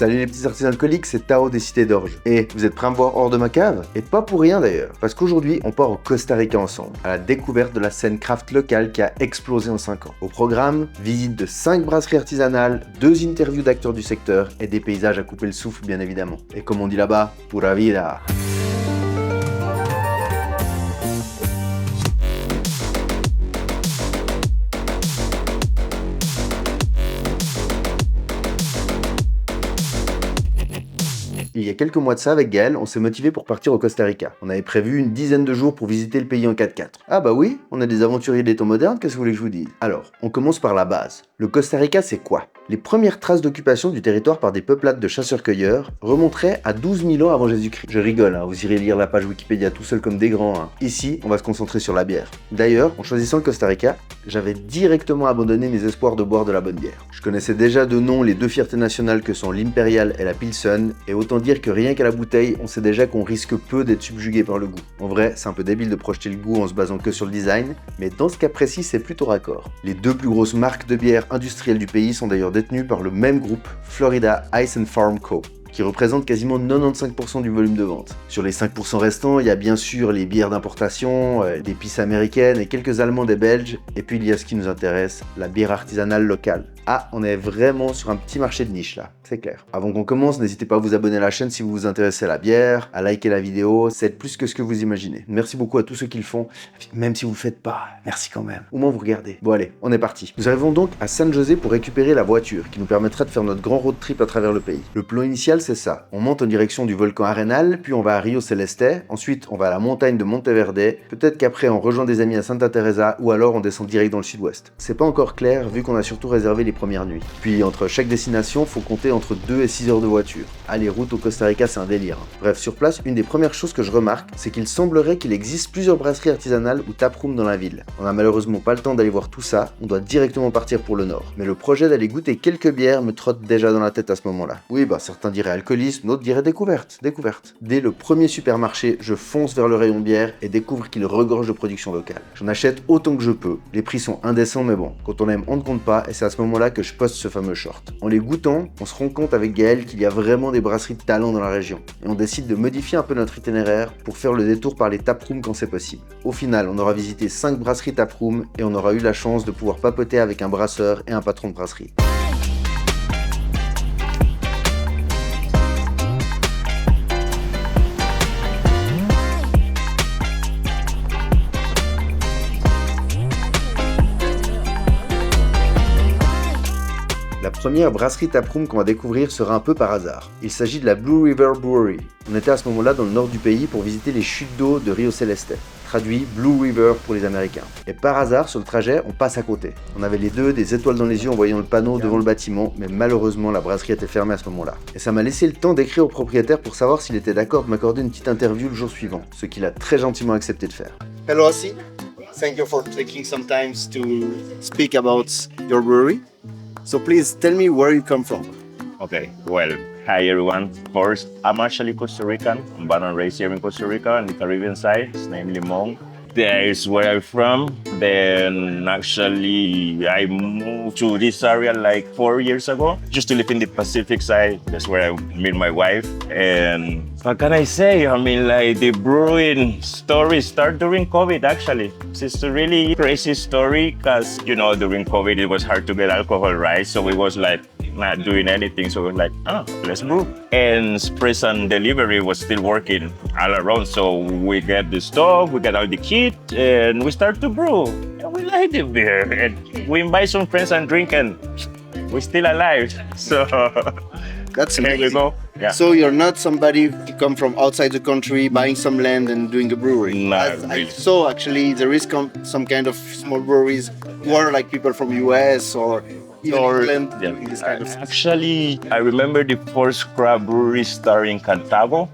Salut les petits artisans alcooliques, c'est Tao des Cités d'Orge. Et vous êtes prêts à me voir hors de ma cave? Et pas pour rien d'ailleurs, parce qu'aujourd'hui on part au Costa Rica ensemble, à la découverte de la scène craft locale qui a explosé en 5 ans. Au programme, visite de 5 brasseries artisanales, 2 interviews d'acteurs du secteur et des paysages à couper le souffle bien évidemment. Et comme on dit là-bas, pura vida. Il y a quelques mois de ça, avec Gaël, on s'est motivé pour partir au Costa Rica. On avait prévu une dizaine de jours pour visiter le pays en 4x4. Ah bah oui, on a des aventuriers des temps modernes, qu'est-ce que vous voulez que je vous dise? Alors, on commence par la base. Le Costa Rica, c'est quoi? Les premières traces d'occupation du territoire par des peuplades de chasseurs-cueilleurs remonteraient à 12 000 ans avant Jésus-Christ. Je rigole, hein, vous irez lire la page Wikipédia tout seul comme des grands. Hein. Ici, on va se concentrer sur la bière. D'ailleurs, en choisissant le Costa Rica, j'avais directement abandonné mes espoirs de boire de la bonne bière. Je connaissais déjà de nom les deux fiertés nationales que sont l'Imperial et la Pilsen, et autant dire que rien qu'à la bouteille, on sait déjà qu'on risque peu d'être subjugué par le goût. En vrai, c'est un peu débile de projeter le goût en se basant que sur le design, mais dans ce cas précis, c'est plutôt raccord. Les deux plus grosses marques de bière industrielles du pays sont d'ailleurs détenues par le même groupe, Florida Ice and Farm Co., qui représente quasiment 95% du volume de vente. Sur les 5% restants, il y a bien sûr les bières d'importation, des pisses américaines et quelques allemandes et belges, et puis il y a ce qui nous intéresse, la bière artisanale locale. Ah, on est vraiment sur un petit marché de niche là, c'est clair. Avant qu'on commence, n'hésitez pas à vous abonner à la chaîne si vous vous intéressez à la bière, à liker la vidéo, c'est plus que ce que vous imaginez. Merci beaucoup à tous ceux qui le font, même si vous le faites pas, merci quand même. Au moins vous regardez. Bon allez, on est parti. Nous arrivons donc à San José pour récupérer la voiture, qui nous permettra de faire notre grand road trip à travers le pays. Le plan initial c'est ça, on monte en direction du volcan Arenal, puis on va à Rio Celeste, ensuite on va à la montagne de Monteverde, peut-être qu'après on rejoint des amis à Santa Teresa, ou alors on descend direct dans le sud-ouest. C'est pas encore clair vu qu'on a surtout réservé les premières nuits. Puis entre chaque destination, faut compter entre 2 et 6 heures de voiture. Ah, les routes au Costa Rica, c'est un délire. Bref, sur place, une des premières choses que je remarque, c'est qu'il semblerait qu'il existe plusieurs brasseries artisanales ou taprooms dans la ville. On a malheureusement pas le temps d'aller voir tout ça, on doit directement partir pour le nord. Mais le projet d'aller goûter quelques bières me trotte déjà dans la tête à ce moment-là. Oui, bah certains diraient alcoolisme, d'autres diraient découverte. Dès le premier supermarché, je fonce vers le rayon bière et découvre qu'il regorge de production locale. J'en achète autant que je peux. Les prix sont indécents, mais bon, quand on aime, on ne compte pas, et c'est à ce moment-là que je poste ce fameux short. En les goûtant, on se rend compte avec Gaël qu'il y a vraiment des brasseries de talent dans la région. Et on décide de modifier un peu notre itinéraire pour faire le détour par les taprooms quand c'est possible. Au final, on aura visité 5 brasseries taprooms et on aura eu la chance de pouvoir papoter avec un brasseur et un patron de brasserie. La première brasserie taproom qu'on va découvrir sera un peu par hasard. Il s'agit de la Blue River Brewery. On était à ce moment-là dans le nord du pays pour visiter les chutes d'eau de Rio Celeste, traduit Blue River pour les Américains. Et par hasard, sur le trajet, on passe à côté. On avait les deux des étoiles dans les yeux en voyant le panneau devant le bâtiment, mais malheureusement la brasserie était fermée à ce moment-là. Et ça m'a laissé le temps d'écrire au propriétaire pour savoir s'il était d'accord de m'accorder une petite interview le jour suivant, ce qu'il a très gentiment accepté de faire. Hello, Asi. Thank you for taking some time to speak about your brewery. So please tell me where you come from. Okay, well, hi everyone. First, I'm actually Costa Rican. I'm born and raised here in Costa Rica on the Caribbean side. It's named Limon. There is where I'm from. Then actually I moved to this area like 4 years ago. Just to live in the Pacific side. That's where I met my wife. And what can I say? I mean, like the brewing story started during COVID actually. It's a really crazy story because, you know, during COVID it was hard to get alcohol, right? So it was like not doing anything. So we were like, let's brew. And express and delivery was still working all around. So we get the stove, we get all the kit, and we start to brew. And we like the beer. And we invite some friends and drink, and we're still alive. So That's here amazing. we go. Yeah. So you're not somebody who come from outside the country, buying some land and doing a brewery. No, As I really. saw actually there is some kind of small breweries who are like people from US or even England Yeah. doing this kind of stuff. Actually, I remember the first craft brewery starting in Cartago.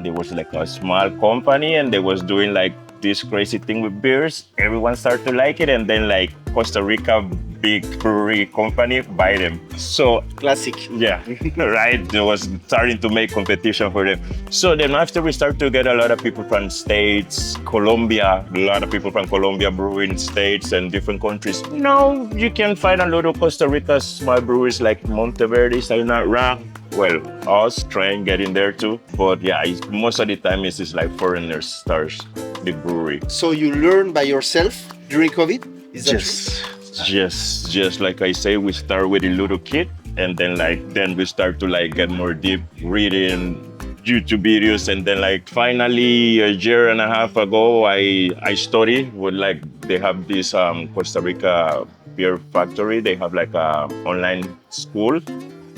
There was like a small company and they was doing like this crazy thing with beers. Everyone started to like it, and then like Costa Rica big brewery company buy them. So Classic. yeah, right. There was starting to make competition for them. So then after we start to get a lot of people from States, Colombia, a lot of people from Colombia brewing States and different countries. Now you can find a lot of Costa Rica small breweries like Monteverde, if I'm not wrong. Well, us trying getting there too. But yeah, most of the time it's like foreigners starts the brewery. So you learn by yourself during COVID? Is that Just like I say, we start with a little kid, and then we start to like get more deep reading YouTube videos, and then like finally a year and a half ago, I studied with like they have this Costa Rica beer factory. They have like a online school,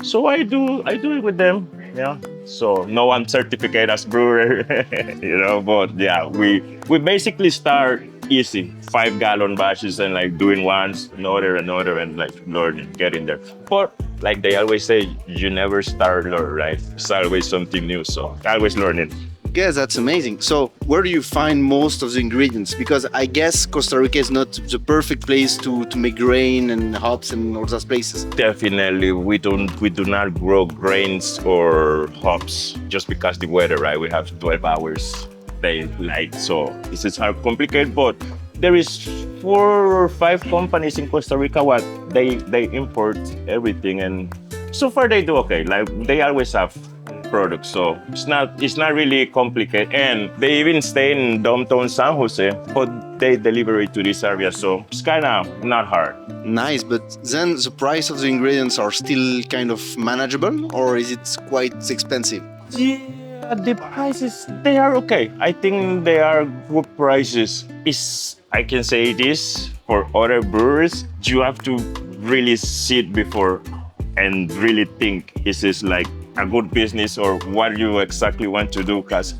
so I do it with them. Yeah. So no one certificate as brewer, but yeah, we basically start easy, 5-gallon batches and like doing once, another, and like learning, getting there. But like they always say, you never start learn, right? It's always something new, so always learning. Yeah, that's amazing. So where do you find most of the ingredients? Because I guess Costa Rica is not the perfect place to make grain and hops and all those places. Definitely, we do not grow grains or hops just because the weather, right? We have 12 hours day light, so this is hard complicated. But there is 4 or 5 companies in Costa Rica what they import everything, and so far they do okay. Like they always have products, so it's not really complicated. And they even stay in downtown San Jose, but they deliver it to this area, so it's kind of not hard. Nice, but then the price of the ingredients are still kind of manageable, or is it quite expensive? Yeah, the prices, they are okay. I think they are good prices. I can say this for other brewers, you have to really sit before and really think, is this like a good business or what you exactly want to do? Because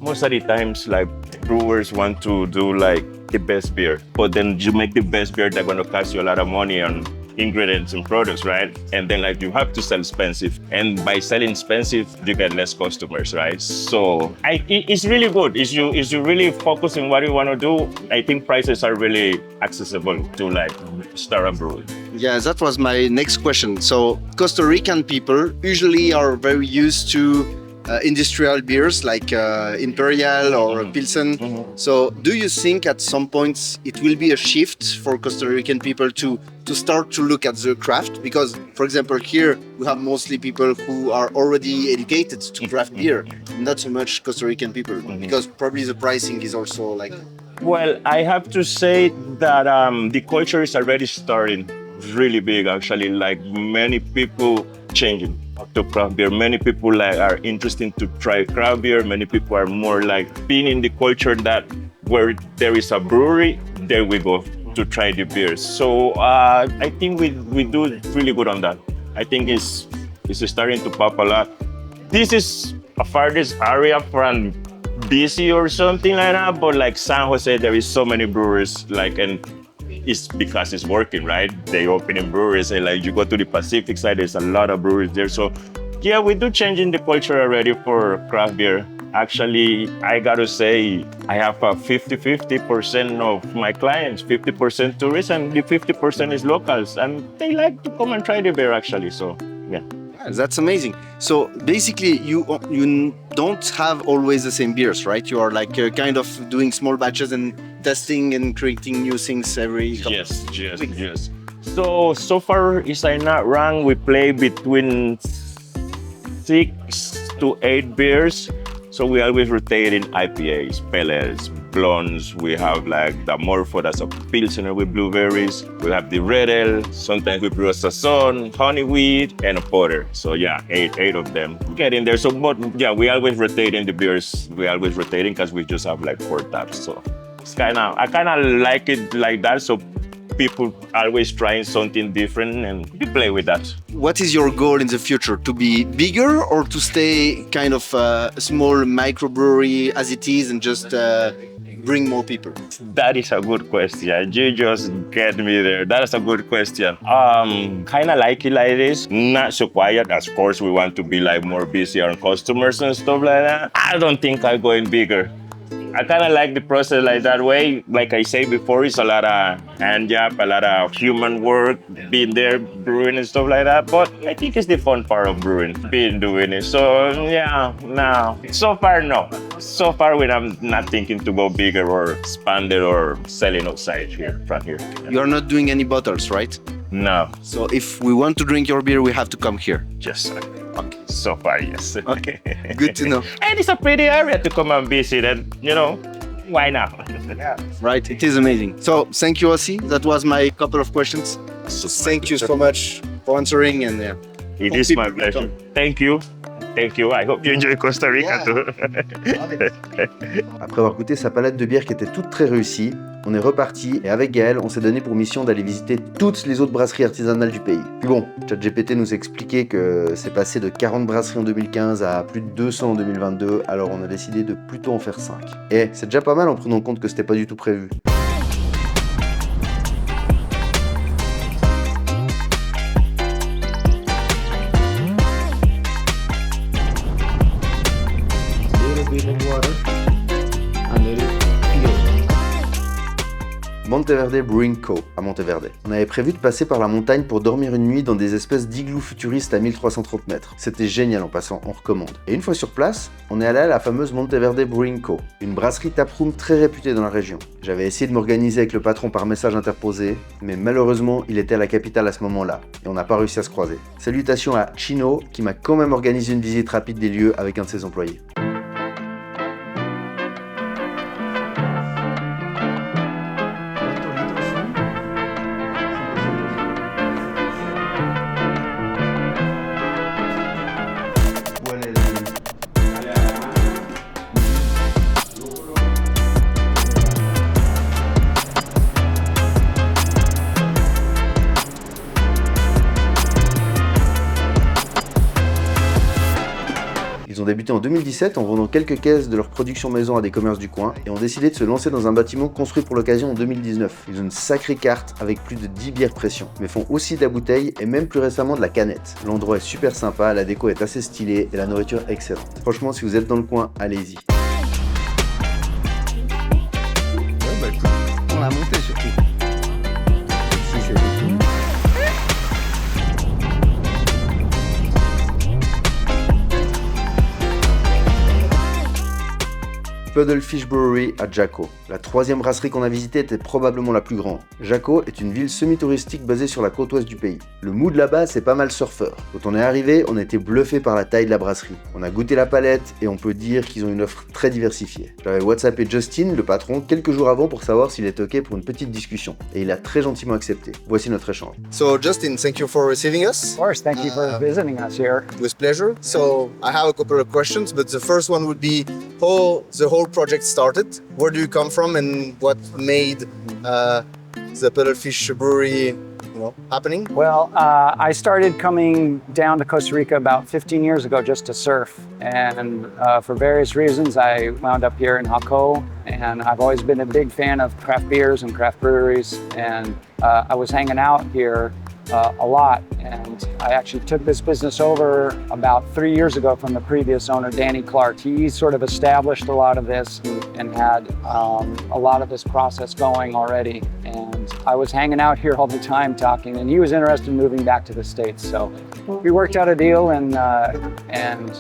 most of the times, like brewers want to do like the best beer, but then you make the best beer, they're going to cost you a lot of money on ingredients and products, right? And then like you have to sell expensive, and by selling expensive, you get less customers, right? So it's really good. If you really focus on what you want to do, I think prices are really accessible to like start a brewery. Yeah, that was my next question. So Costa Rican people usually are very used to industrial beers like Imperial or Pilsen. So do you think at some point it will be a shift for Costa Rican people to start to look at the craft? Because, for example, here we have mostly people who are already educated to craft beer, not so much Costa Rican people, because probably the pricing is also like... Well, I have to say that the culture is already starting really big, actually. Like many people changing to craft beer. Many people like are interested to try craft beer. Many people are more like being in the culture that where there is a brewery, there we go to try the beers. So I think we do really good on that. I think it's starting to pop a lot. This is a farthest area from DC or something like that, but like San Jose, there is so many breweries, like, and it's because it's working, right? They open in breweries, and like you go to the Pacific side, there's a lot of breweries there. So yeah, we do changing the culture already for craft beer. Actually, I gotta say, I have a 50-50% of my clients, 50% tourists, and the 50% is locals, and they like to come and try the beer actually, so yeah. That's amazing. So basically, you don't have always the same beers, right? You are like kind of doing small batches and testing and creating new things every couple Yes. So far, if I'm not wrong, we play between 6 to 8 beers. So we always rotate in IPAs, pellets, blondes. We have like the Morpho, that's a Pilsner with blueberries. We have the Red Ale. Sometimes we brew a Saison, honey wheat, and a porter. So yeah, eight of them get in there. So, but yeah, we always rotate in the beers. We always rotating because we just have like 4 taps. So it's I kind of like it like that. So people always trying something different, and we play with that. What is your goal in the future? To be bigger or to stay kind of a small microbrewery as it is and just bring more people? That is a good question. You just get me there. That is a good question. Kind of like it like this. Not so quiet. Of course, we want to be like more busy on customers and stuff like that. I don't think I'm going bigger. I kind of like the process like that way. Like I said before, it's a lot of hand job, a lot of human work, being there, brewing and stuff like that. But I think it's the fun part of brewing, doing it. So yeah, no. So far, no. So far, I'm not thinking to go bigger or expand it or selling outside here, from here. You are not doing any bottles, right? No. So if we want to drink your beer, we have to come here. Yes, sir. Okay. So far, yes. Okay. Good to know. And it's a pretty area to come and visit, and why not? Right. It is amazing. So thank you, Ossi. That was my couple of questions. So thank you so much for answering, and It is my pleasure. Thank you. Thank you. I hope you enjoy Costa Rica too. Après avoir goûté sa palette de bières qui était toute très réussie, on est reparti et avec Gaël, on s'est donné pour mission d'aller visiter toutes les autres brasseries artisanales du pays. Puis bon, ChatGPT nous expliquait que c'est passé de 40 brasseries en 2015 à plus de 200 en 2022, alors on a décidé de plutôt en faire 5. Et c'est déjà pas mal en prenant en compte que c'était pas du tout prévu. Monteverde Brewing Co. à Monteverde. On avait prévu de passer par la montagne pour dormir une nuit dans des espèces d'igloo futuristes à 1330 mètres. C'était génial en passant, on recommande. Et une fois sur place, on est allé à la fameuse Monteverde Brewing Co. Une brasserie taproom très réputée dans la région. J'avais essayé de m'organiser avec le patron par message interposé, mais malheureusement, il était à la capitale à ce moment-là, et on n'a pas réussi à se croiser. Salutations à Chino, qui m'a quand même organisé une visite rapide des lieux avec un de ses employés. Ils ont débuté en 2017 en vendant quelques caisses de leur production maison à des commerces du coin et ont décidé de se lancer dans un bâtiment construit pour l'occasion en 2019. Ils ont une sacrée carte avec plus de 10 bières pression, mais font aussi de la bouteille et même plus récemment de la canette. L'endroit est super sympa, la déco est assez stylée et la nourriture excellente. Franchement, si vous êtes dans le coin, allez-y. On l'a monté surtout. Si, c'est tout. Puddlefish Brewery à Jaco. La troisième brasserie qu'on a visitée était probablement la plus grande. Jaco est une ville semi-touristique basée sur la côte ouest du pays. Le mood là-bas, c'est pas mal surfeur. Quand on est arrivé, on a été bluffé par la taille de la brasserie. On a goûté la palette et on peut dire qu'ils ont une offre très diversifiée. J'avais WhatsAppé Justin, le patron, quelques jours avant pour savoir s'il était OK pour une petite discussion. Et il a très gentiment accepté. Voici notre échange. So Justin, thank you for receiving us. Of course, thank you for visiting us here. With pleasure. So I have a couple of questions, but the first one would be how the whole project started. Where do you come from, and what made the Puddlefish Brewery, happening? Well, I started coming down to Costa Rica about 15 years ago just to surf, and for various reasons, I wound up here in Jaco. And I've always been a big fan of craft beers and craft breweries, and I was hanging out here a lot, and I actually took this business over about 3 years ago from the previous owner, Danny Clark. He sort of established a lot of this and had a lot of this process going already, and I was hanging out here all the time talking, and he was interested in moving back to the States, so we worked out a deal, and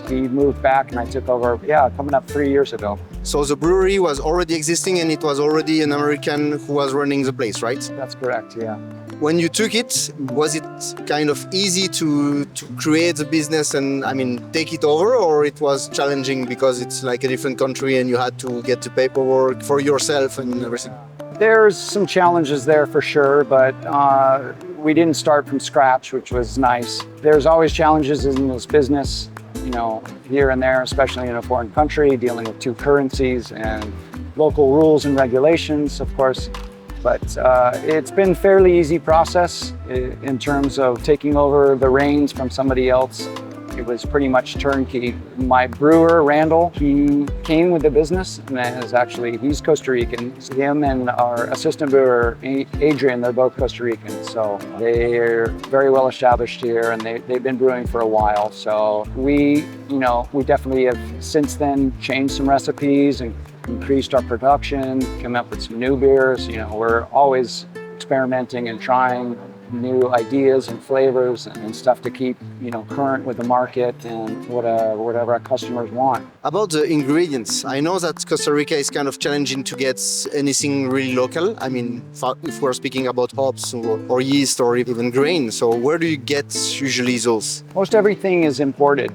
he moved back, and I took over, coming up 3 years ago. So the brewery was already existing, and it was already an American who was running the place, right? That's correct, yeah. When you took it, was it kind of easy to create the business and, take it over, or it was challenging because it's like a different country and you had to get the paperwork for yourself and everything? There's some challenges there for sure, but we didn't start from scratch, which was nice. There's always challenges in this business, here and there, especially in a foreign country, dealing with two currencies and local rules and regulations, of course. But it's been a fairly easy process in terms of taking over the reins from somebody else. It was pretty much turnkey. My brewer, Randall, he came with the business, and he's Costa Rican. Him and our assistant brewer, Adrian, they're both Costa Rican. So they're very well established here, and they've been brewing for a while. So we definitely have since then changed some recipes and increased our production, come up with some new beers. We're always experimenting and trying new ideas and flavors and stuff to keep, current with the market and whatever our customers want. About the ingredients, I know that Costa Rica is kind of challenging to get anything really local. I mean, if we're speaking about hops or yeast or even grain, so where do you get usually those? Most everything is imported.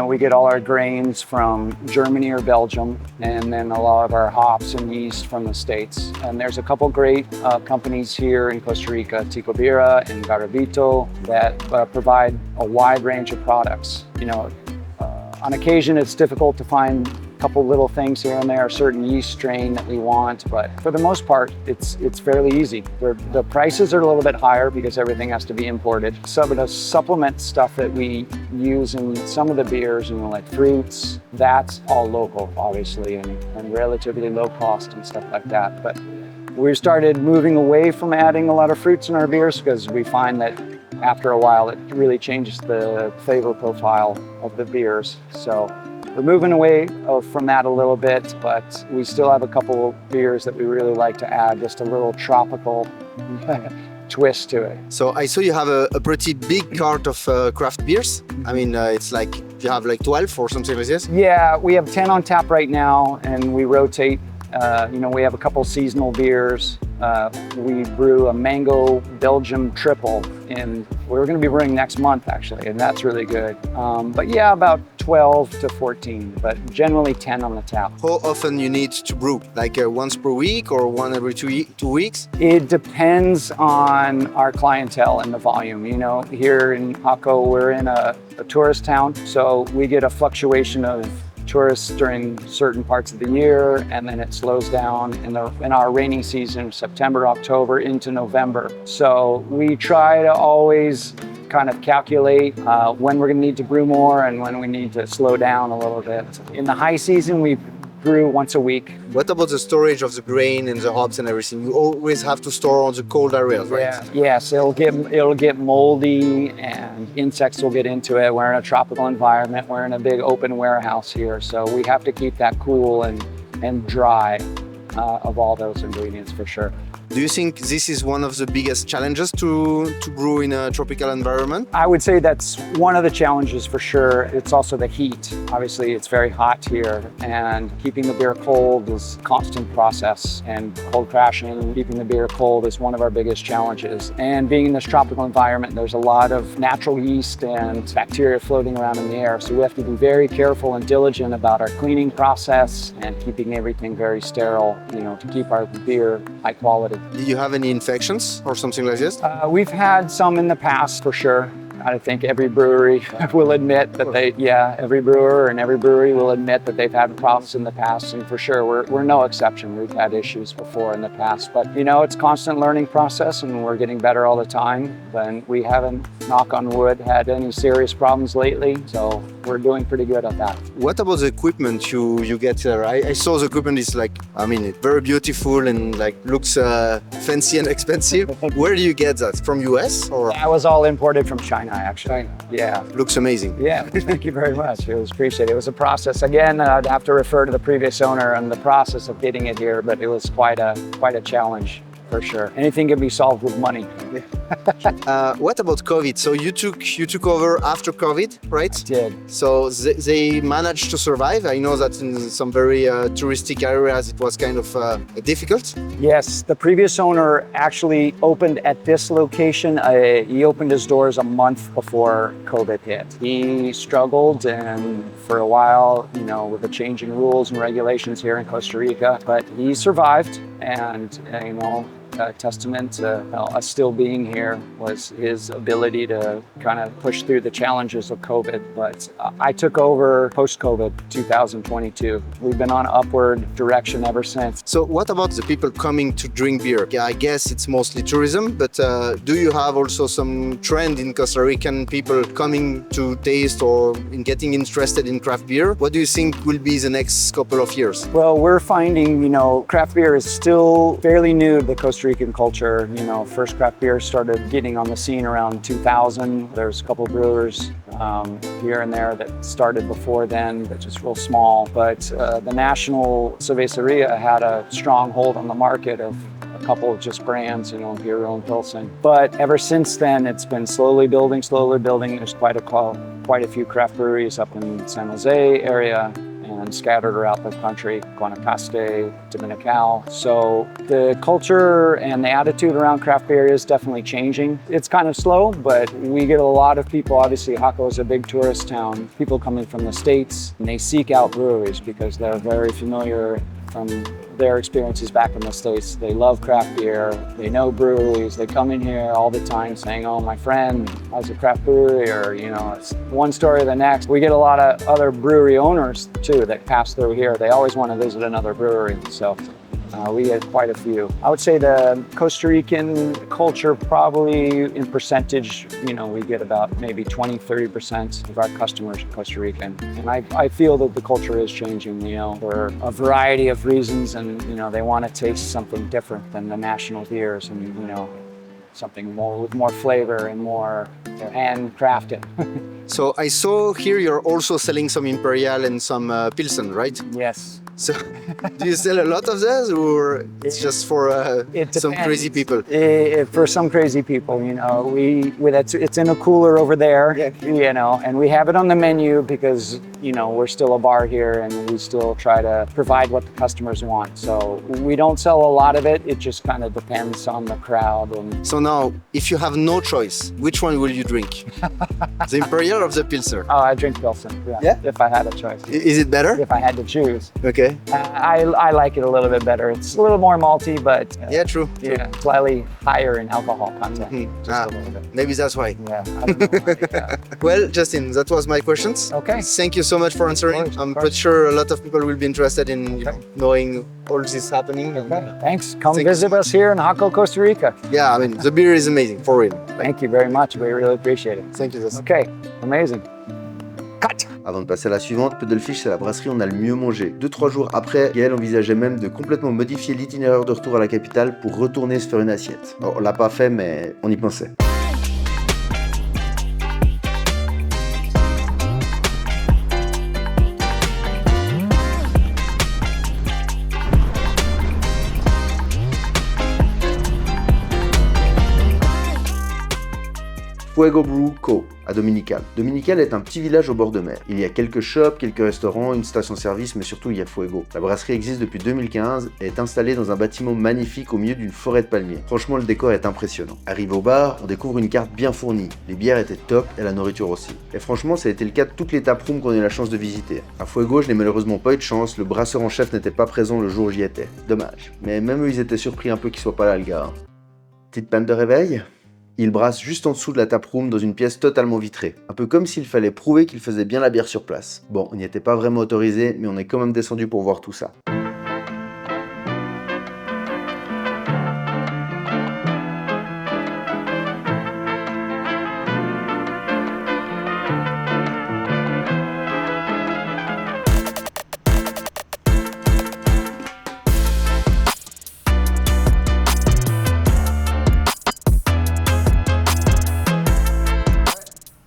We get all our grains from Germany or Belgium, and then a lot of our hops and yeast from the States. And there's a couple great companies here in Costa Rica, Ticobira and Garabito, that provide a wide range of products. On occasion, it's difficult to find a couple little things here and there, a certain yeast strain that we want, but for the most part, it's fairly easy. The prices are a little bit higher because everything has to be imported. Some of the supplement stuff that we use in some of the beers, like fruits, that's all local, obviously, and relatively low cost and stuff like that. But we started moving away from adding a lot of fruits in our beers because we find that after a while, it really changes the flavor profile of the beers. So we're moving away from that a little bit, but we still have a couple beers that we really like to add just a little tropical twist to it. So I saw you have a pretty big cart of craft beers. I mean, it's like you have like 12 or something like this? Yeah, we have 10 on tap right now, and we rotate. We have a couple seasonal beers. We brew a mango Belgium triple, and we're going to be brewing next month actually, and that's really good. But yeah, about 12 to 14, but generally 10 on the tap. How often you need to brew? Like once per week or one every 2 weeks? It depends on our clientele and the volume. Here in Jaco, we're in a tourist town, so we get a fluctuation of tourists during certain parts of the year, and then it slows down in our rainy season, September, October into November. So we try to always kind of calculate when we're going to need to brew more and when we need to slow down a little bit. In the high season, we brew once a week. What about the storage of the grain and the hops and everything? You always have to store on the cold areas, right? Yeah. Yes, it'll get moldy and insects will get into it. We're in a tropical environment. We're in a big open warehouse here, so we have to keep that cool and dry of all those ingredients for sure. Do you think this is one of the biggest challenges to brew in a tropical environment? I would say that's one of the challenges for sure. It's also the heat. Obviously, it's very hot here, and keeping the beer cold is a constant process. And cold crashing, keeping the beer cold is one of our biggest challenges. And being in this tropical environment, there's a lot of natural yeast and bacteria floating around in the air. So we have to be very careful and diligent about our cleaning process and keeping everything very sterile, to keep our beer high quality. Did you have any infections or something like this? We've had some in the past for sure. I think every brewery will admit that every brewer and every brewery will admit that they've had problems in the past, and for sure we're no exception. We've had issues before in the past, but it's a constant learning process, and we're getting better all the time. And we haven't, knock on wood, had any serious problems lately, so we're doing pretty good at that. What about the equipment you get there? I saw the equipment is it's very beautiful and looks fancy and expensive. Where do you get that? From US or? That was all imported from China, actually. Yeah. Looks amazing. Yeah, thank you very much. It was appreciated. It was a process. Again, I'd have to refer to the previous owner and the process of getting it here, but it was quite a challenge. For sure. Anything can be solved with money. What about COVID? So you took over after COVID, right? I did. So they managed to survive. I know that in some very touristic areas it was kind of difficult. Yes, the previous owner actually opened at this location. He opened his doors a month before COVID hit. He struggled, and for a while, with the changing rules and regulations here in Costa Rica, but he survived, and a testament to us still being here was his ability to kind of push through the challenges of COVID. But I took over post-COVID 2022. We've been on an upward direction ever since. So what about the people coming to drink beer? Yeah, I guess it's mostly tourism, but do you have also some trend in Costa Rican people coming to taste or in getting interested in craft beer? What do you think will be the next couple of years? Well, we're finding, craft beer is still fairly new to the Costa Rican culture. First craft beer started getting on the scene around 2000. There's a couple brewers here and there that started before then, but just real small. But the National Cerveceria had a strong hold on the market of a couple of just brands, you know, Imperial and Pilsen. But ever since then, it's been slowly building, slowly building. There's quite a few craft breweries up in San Jose area and scattered around the country, Guanacaste, Dominical. So the culture and the attitude around craft beer is definitely changing. It's kind of slow, but we get a lot of people. Obviously, Jaco is a big tourist town. People coming from the States, and they seek out breweries because they're very familiar from their experiences back in the States. They love craft beer, they know breweries, they come in here all the time saying, oh, my friend has a craft brewery, or, you know, it's one story to the next. We get a lot of other brewery owners too that pass through here. They always want to visit another brewery. So we get quite a few. I would say the Costa Rican culture, probably in percentage, you know, we get about maybe 20-30% of our customers are Costa Rican. And I feel that the culture is changing, you know, for a variety of reasons. And, you know, they want to taste something different than the national beers and, you know, something more with more flavor and more handcrafted. So I saw here you're also selling some Imperial and some Pilsen, right? Yes. So do you sell a lot of those, or it's just for some crazy people? For some crazy people, you know, it's in a cooler over there, you know, and we have it on the menu because, you know, we're still a bar here and we still try to provide what the customers want. So we don't sell a lot of it. It just kind of depends on the crowd. And So now, if you have no choice, which one will you drink? The Imperial or the Pilsner? oh, I drink Pilsen. Yeah? If I had a choice. Is it better? If I had to choose. Okay. I like it a little bit better. It's a little more malty, but Yeah, true. yeah, slightly higher in alcohol content. Just Ah, a little bit. maybe that's why. Yeah, I don't know. Yeah. Well, Justin, that was my questions. Okay. Thank you so much for answering. Of course, I'm of course. pretty sure a lot of people will be interested in Okay. knowing all this happening. And, Thanks. Come Thank you visit us here in Jaco, Costa Rica. yeah, I mean, the beer is amazing, for real. Thank you very much. We really appreciate it. Thank you, Justin. Okay, amazing. Cut. Avant de passer à la suivante, Puddlefish, c'est la brasserie où on a le mieux mangé. 2-3 jours après, Gaël envisageait même de complètement modifier l'itinéraire de retour à la capitale pour retourner se faire une assiette. Bon, on l'a pas fait, mais on y pensait. Fuego Brew Co. à Dominical. Dominical est un petit village au bord de mer. Il y a quelques shops, quelques restaurants, une station-service, mais surtout il y a Fuego. La brasserie existe depuis 2015 et est installée dans un bâtiment magnifique au milieu d'une forêt de palmiers. Franchement, le décor est impressionnant. Arrivé au bar, on découvre une carte bien fournie. Les bières étaient top et la nourriture aussi. Et franchement, ça a été le cas de toutes les taprooms qu'on a eu la chance de visiter. À Fuego, je n'ai malheureusement pas eu de chance, le brasseur en chef n'était pas présent le jour où j'y étais. Dommage. Mais même eux, ils étaient surpris un peu qu'il soit pas là, le gars. Petite panne de réveil? Il brasse juste en dessous de la taproom dans une pièce totalement vitrée. Un peu comme s'il fallait prouver qu'il faisait bien la bière sur place. Bon, on n'y était pas vraiment autorisé, mais on est quand même descendu pour voir tout ça.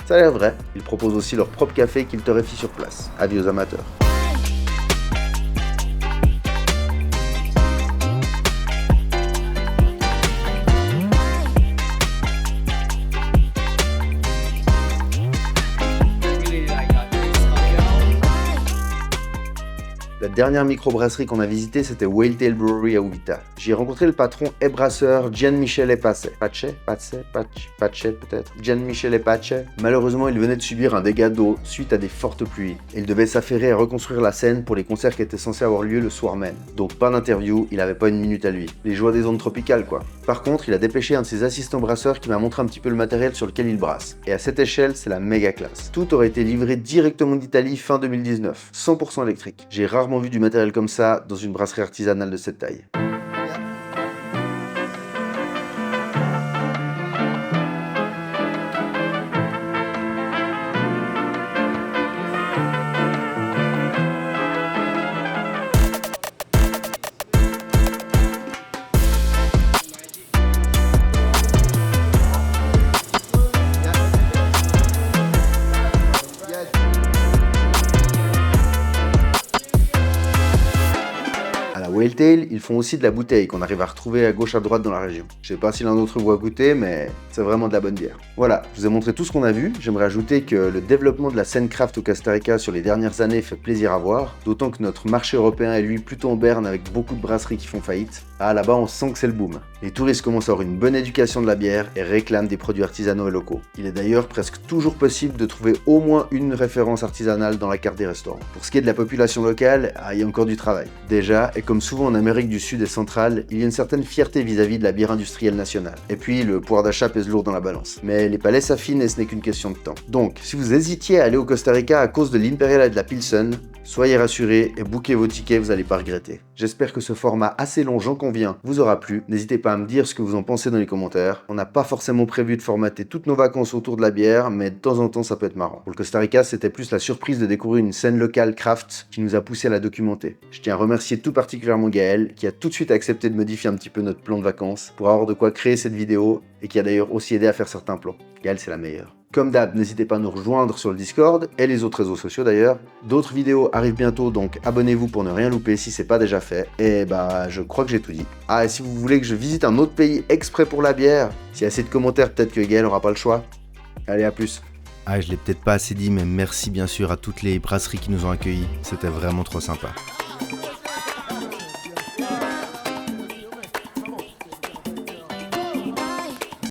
Ça a l'air vrai, ils proposent aussi leur propre café qu'ils torréfient sur place. Avis aux amateurs. La dernière microbrasserie qu'on a visitée, c'était Whale Tail Brewery à Uvita. J'y ai rencontré le patron et brasseur Gian-Michele Pace. Pace peut-être. Gian-Michele Pace. Malheureusement, il venait de subir un dégât d'eau suite à des fortes pluies. Et il devait s'affairer à reconstruire la scène pour les concerts qui étaient censés avoir lieu le soir même. Donc pas d'interview, il avait pas une minute à lui. Les joies des ondes tropicales quoi. Par contre, il a dépêché un de ses assistants brasseurs qui m'a montré un petit peu le matériel sur lequel il brasse. Et à cette échelle, c'est la méga classe. Tout aurait été livré directement d'Italie fin 2019. 100% électrique. J'ai rarement vu du matériel comme ça dans une brasserie artisanale de cette taille. Whaletail, ils font aussi de la bouteille qu'on arrive à retrouver à gauche à droite dans la région. Je sais pas si l'un d'entre vous a goûté, mais c'est vraiment de la bonne bière. Voilà, je vous ai montré tout ce qu'on a vu. J'aimerais ajouter que le développement de la scène craft au Costa Rica sur les dernières années fait plaisir à voir, d'autant que notre marché européen est lui plutôt en berne avec beaucoup de brasseries qui font faillite. Ah, là-bas on sent que c'est le boom. Les touristes commencent à avoir une bonne éducation de la bière et réclament des produits artisanaux et locaux. Il est d'ailleurs presque toujours possible de trouver au moins une référence artisanale dans la carte des restaurants. Pour ce qui est de la population locale, il y a encore du travail. Déjà, et comme souvent en Amérique du Sud et centrale, il y a une certaine fierté vis-à-vis de la bière industrielle nationale. Et puis, le pouvoir d'achat pèse lourd dans la balance. Mais les palais s'affinent et ce n'est qu'une question de temps. Donc, si vous hésitiez à aller au Costa Rica à cause de l'Imperial et de la Pilsen, soyez rassurés et bookez vos tickets, vous n'allez pas regretter. J'espère que ce format assez long, j'en conviens, vous aura plu. N'hésitez pas à me dire ce que vous en pensez dans les commentaires. On n'a pas forcément prévu de formater toutes nos vacances autour de la bière, mais de temps en temps ça peut être marrant. Pour le Costa Rica, c'était plus la surprise de découvrir une scène locale craft qui nous a poussé à la documenter. Je tiens à remercier tout particulièrement Gaël, qui a tout de suite accepté de modifier un petit peu notre plan de vacances pour avoir de quoi créer cette vidéo et qui a d'ailleurs aussi aidé à faire certains plans. Gaël, c'est la meilleure. Comme d'hab, n'hésitez pas à nous rejoindre sur le Discord et les autres réseaux sociaux d'ailleurs. D'autres vidéos arrivent bientôt, donc abonnez-vous pour ne rien louper si c'est pas déjà fait. Et je crois que j'ai tout dit. Ah, et si vous voulez que je visite un autre pays exprès pour la bière, s'il y a assez de commentaires, peut-être que Gaël aura pas le choix. Allez, à plus. Ah, je l'ai peut-être pas assez dit, mais merci bien sûr à toutes les brasseries qui nous ont accueillis. C'était vraiment trop sympa.